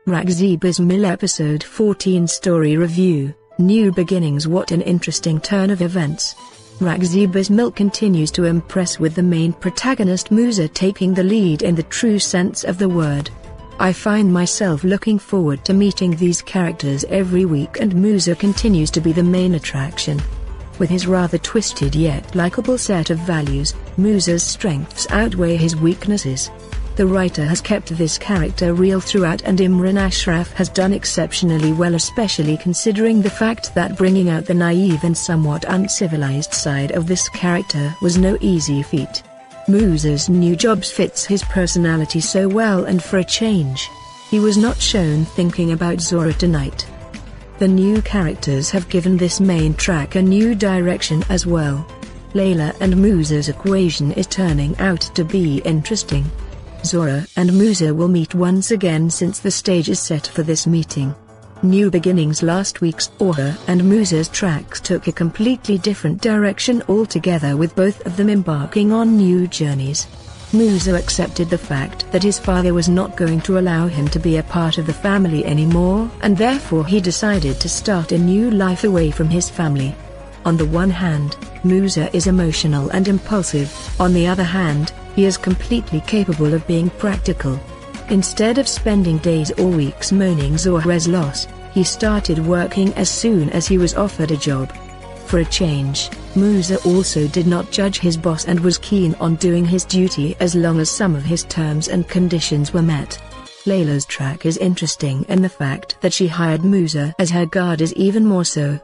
Raqs-e-Bismil Episode 14 Story Review, New Beginnings. What an interesting turn of events. Raqs-e-Bismil continues to impress, with the main protagonist Musa taking the lead in the true sense of the word. I find myself looking forward to meeting these characters every week, and Musa continues to be the main attraction. With his rather twisted yet likable set of values, Musa's strengths outweigh his weaknesses. The writer has kept this character real throughout, and Imran Ashraf has done exceptionally well, especially considering the fact that bringing out the naive and somewhat uncivilized side of this character was no easy feat. Musa's new job fits his personality so well, and for a change, he was not shown thinking about Zora tonight. The new characters have given this main track a new direction as well. Layla and Musa's equation is turning out to be interesting. Zora and Musa will meet once again since the stage is set for this meeting. New Beginnings. Last week's Zora and Musa's tracks took a completely different direction altogether, with both of them embarking on new journeys. Musa accepted the fact that his father was not going to allow him to be a part of the family anymore, and therefore he decided to start a new life away from his family. On the one hand, Musa is emotional and impulsive. On the other hand, he is completely capable of being practical. Instead of spending days or weeks mourning Zora's loss, he started working as soon as he was offered a job. For a change, Musa also did not judge his boss and was keen on doing his duty as long as some of his terms and conditions were met. Layla's track is interesting, and the fact that she hired Musa as her guard is even more so.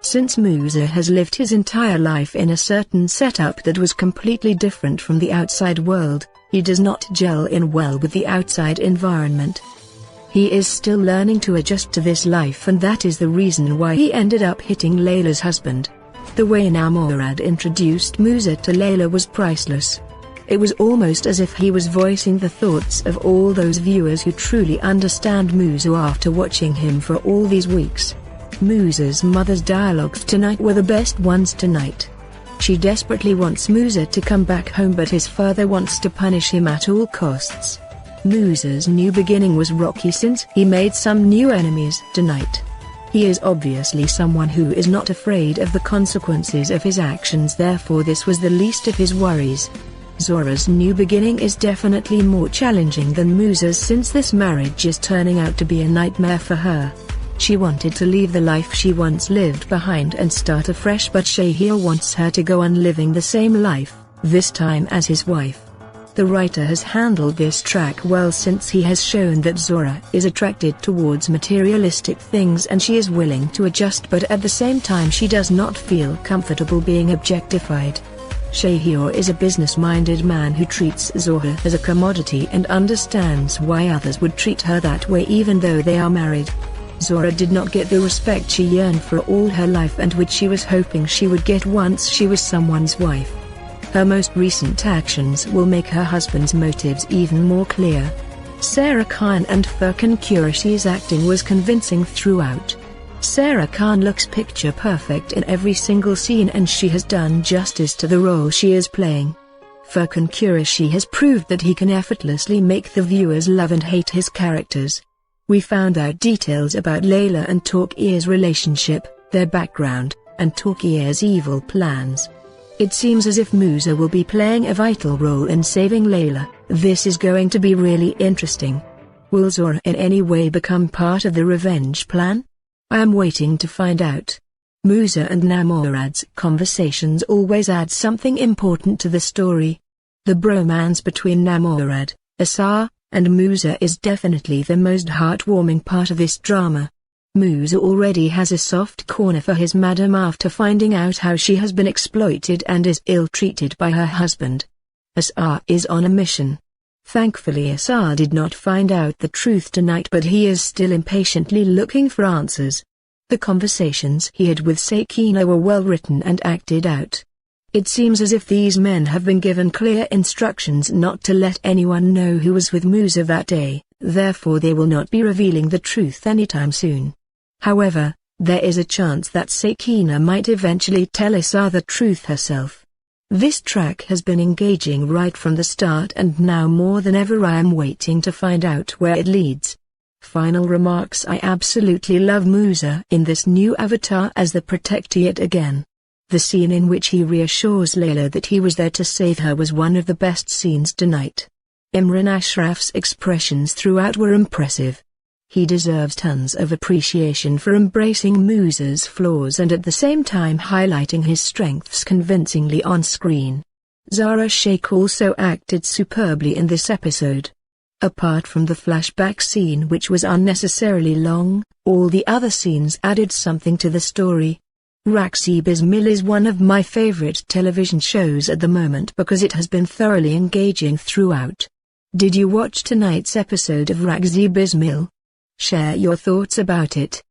Since Musa has lived his entire life in a certain setup that was completely different from the outside world, he does not gel in well with the outside environment. He is still learning to adjust to this life, and that is the reason why he ended up hitting Layla's husband. The way Namorad introduced Musa to Layla was priceless. It was almost as if he was voicing the thoughts of all those viewers who truly understand Musa after watching him for all these weeks. Musa's mother's dialogues tonight were the best ones tonight. She desperately wants Musa to come back home, but his father wants to punish him at all costs. Musa's new beginning was rocky since he made some new enemies tonight. He is obviously someone who is not afraid of the consequences of his actions, therefore this was the least of his worries. Zora's new beginning is definitely more challenging than Musa's, since this marriage is turning out to be a nightmare for her. She wanted to leave the life she once lived behind and start afresh, but Shahir wants her to go on living the same life, this time as his wife. The writer has handled this track well, since he has shown that Zora is attracted towards materialistic things and she is willing to adjust, but at the same time she does not feel comfortable being objectified. Shahir is a business-minded man who treats Zora as a commodity and understands why others would treat her that way even though they are married. Zora did not get the respect she yearned for all her life, and which she was hoping she would get once she was someone's wife. Her most recent actions will make her husband's motives even more clear. Sarah Khan and Furkan Qureshi's acting was convincing throughout. Sarah Khan looks picture perfect in every single scene, and she has done justice to the role she is playing. Furkan Qureshi has proved that he can effortlessly make the viewers love and hate his characters. We found out details about Layla and Tawqir's relationship, their background, and Tawqir's evil plans. It seems as if Musa will be playing a vital role in saving Layla. This is going to be really interesting. Will Zora in any way become part of the revenge plan? I am waiting to find out. Musa and Namorad's conversations always add something important to the story. The bromance between Namorad, Asar, and Musa is definitely the most heartwarming part of this drama. Musa already has a soft corner for his madam after finding out how she has been exploited and is ill-treated by her husband. Asar is on a mission. Thankfully Asar did not find out the truth tonight, but he is still impatiently looking for answers. The conversations he had with Sakina were well written and acted out. It seems as if these men have been given clear instructions not to let anyone know who was with Musa that day, therefore they will not be revealing the truth anytime soon. However, there is a chance that Sakina might eventually tell Asar the truth herself. This track has been engaging right from the start, and now more than ever I am waiting to find out where it leads. Final remarks: I absolutely love Musa in this new avatar as the protector yet again. The scene in which he reassures Layla that he was there to save her was one of the best scenes tonight. Imran Ashraf's expressions throughout were impressive. He deserves tons of appreciation for embracing Musa's flaws and at the same time highlighting his strengths convincingly on screen. Zara Sheikh also acted superbly in this episode. Apart from the flashback scene which was unnecessarily long, all the other scenes added something to the story. Raqs-e-Bismil is one of my favorite television shows at the moment because it has been thoroughly engaging throughout. Did you watch tonight's episode of Raqs-e-Bismil? Share your thoughts about it.